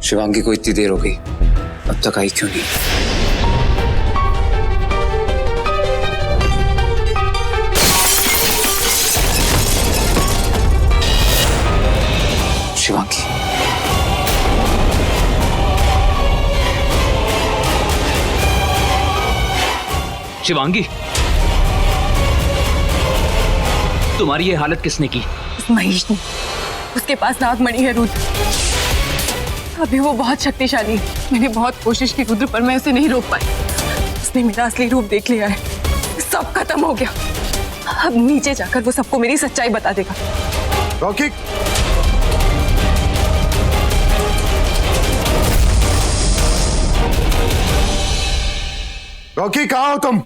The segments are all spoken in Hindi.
शिवांगी को इतनी देर हो गई, अब तक आई क्यों नहीं? शिवांगी, शिवांगी, तुम्हारी ये हालत किसने की? महेश ने। उसके पास नागमणि है रुद्र। अभी वो बहुत शक्तिशाली है। मैंने बहुत कोशिश की रुद्र, पर मैं उसे नहीं रोक पाई। उसने मेरा असली रूप देख लिया है। सब खत्म हो गया। अब नीचे जाकर वो सबको मेरी सच्चाई बता देगा। रॉकी, रॉकी कहाँ हो तुम?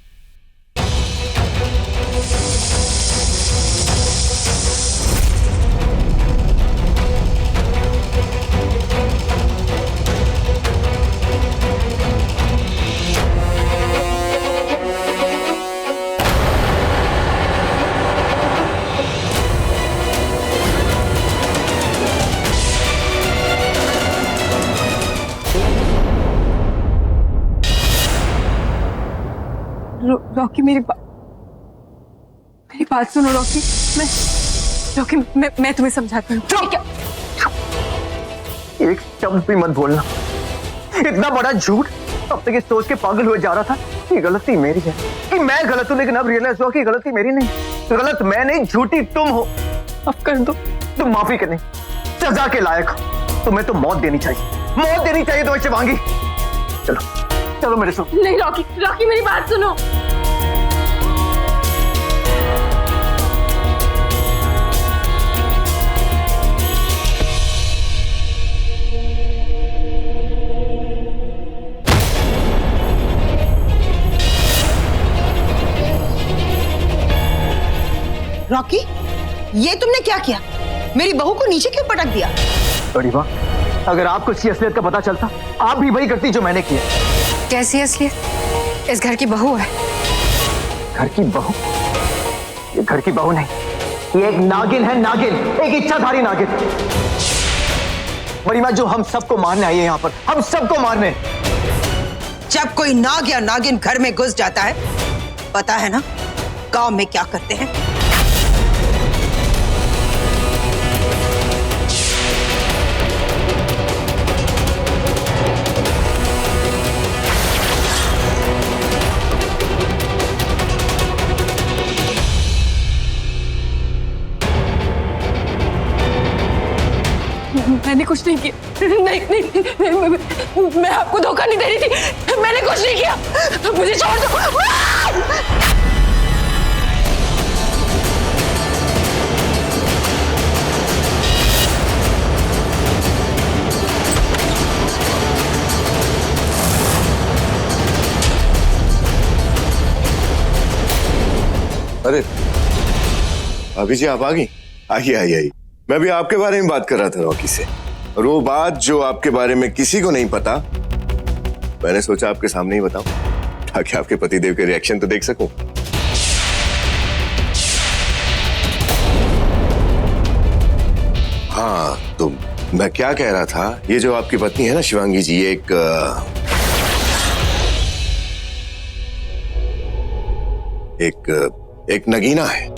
रॉकी, मेरी बात सुनो रॉकी। रॉकी, मैं तुम्हें समझाती हूँ। क्या? एक शब्द भी मत बोलना। इतना बड़ा झूठ। अब तक ये सोच के पागल हुए जा रहा था कि गलती मेरी है, कि मैं गलत हूँ, लेकिन अब रियलाइज हुआ कि गलती मेरी नहीं, गलत मैं नहीं, झूठी तुम हो। अब कर दो। तुम माफी करने, सजा के लायक हो। तुम्हें तो मौत देनी चाहिए, मौत देनी चाहिए तुम्हें शिवांगी। चलो चलो मेरे साथ। नहीं रॉकी, रॉकी मेरी बात सुनो। रॉकी, ये तुमने क्या किया? मेरी बहू को नीचे क्यों पटक दिया? बड़ी माँ, अगर आपको इसकी असलियत का पता चलता, आप भी वही करती जो मैंने किया। कैसी असलियत? इस घर की बहू है। घर की बहू? ये घर की बहू नहीं, ये एक नागिन है, नागिन, एक इच्छाधारी नागिन। बड़ी माँ, जो हम सबको मारने आई है यहाँ पर, हम सबको मारने। जब कोई नाग या नागिन घर में घुस जाता है, पता है ना गांव में क्या करते हैं? मैंने कुछ नहीं किया। नहीं, मैं आपको धोखा नहीं दे रही थी। मैंने कुछ नहीं किया। मुझे छोड़ दो। अरे अभी जी आप आ गई? आइए आइए आइए। मैं भी आपके बारे में बात कर रहा था रॉकी से, और वो बात जो आपके बारे में किसी को नहीं पता, मैंने सोचा आपके सामने ही बताऊं, ताकि आपके पतिदेव के रिएक्शन तो देख सकूं। हाँ, तो मैं क्या कह रहा था, ये जो आपकी पत्नी है ना शिवांगी जी, एक नगीना है।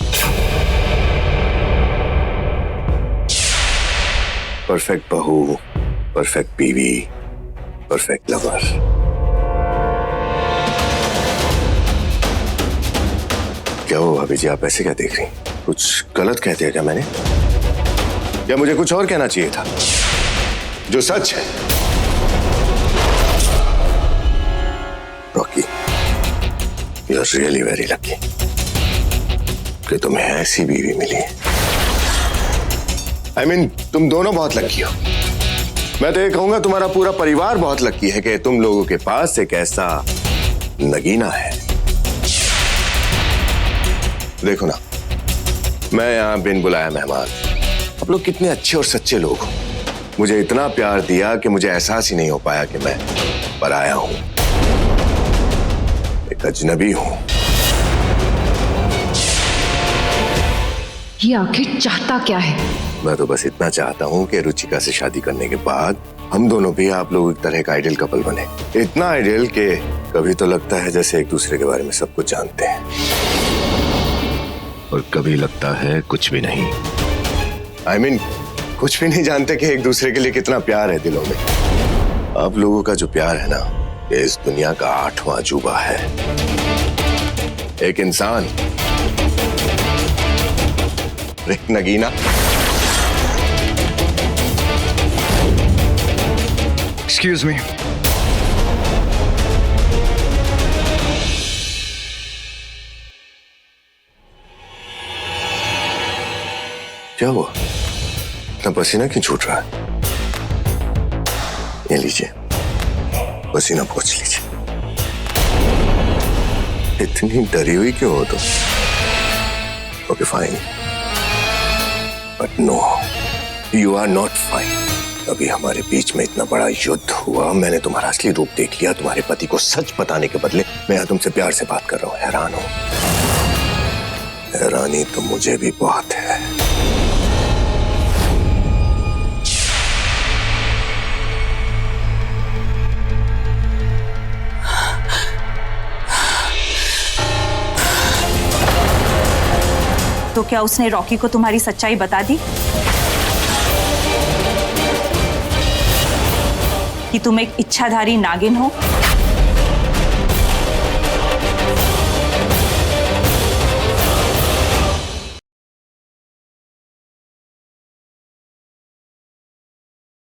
परफेक्ट बहू, परफेक्ट बीवी, परफेक्ट लवर। क्या हो भाभी जी, आप ऐसे क्या देख रही? कुछ गलत कह दिया क्या मैंने? या मुझे कुछ और कहना चाहिए था जो सच है? Rocky, you are really very lucky कि तुम्हें ऐसी बीवी मिली है। I mean, तुम दोनों बहुत लकी हो। मैं तो ये कहूंगा तुम्हारा पूरा परिवार बहुत लकी है कि तुम लोगों के पास एक ऐसा नगीना है। देखो ना, मैं यहां बिन बुलाया मेहमान। आप लोग कितने अच्छे और सच्चे लोग हो। मुझे इतना प्यार दिया कि मुझे एहसास ही नहीं हो पाया कि मैं पराया हूं, एक अजनबी हूं। ये आखिर चाहता क्या है? मैं तो बस इतना चाहता हूँ कि रुचिका से शादी करने के बाद हम दोनों भी आप लोग एक तरह का आइडियल कपल बने। इतना आइडियल कि कभी तो लगता है जैसे एक दूसरे के बारे में सब कुछ जानते हैं, और कभी लगता है कुछ भी नहीं। I mean, कुछ भी नहीं जानते कि एक दूसरे के लिए कितना प्यार है दिलों में। आप लोगों का जो प्यार है ना, ये इस दुनिया का 8वां अजूबा है। एक इंसान, एक नगीना, एक्सक्यूज मी। क्या हुआ? इतना पसीना क्यों छूट रहा है? ये लीजिए, पसीना पोंछ लीजिए। इतनी डरी हुई क्यों हो तुम? Okay fine, but no, you are not fine. अभी हमारे बीच में इतना बड़ा युद्ध हुआ, मैंने तुम्हारा असली रूप देख लिया। तुम्हारे पति को सच बताने के बदले मैं यहाँ तुमसे प्यार से बात कर रहा हूँ। हैरान हूँ। हैरानी तो मुझे भी बहुत है। तो क्या उसने रॉकी को तुम्हारी सच्चाई बता दी कि तुम एक इच्छाधारी नागिन हो?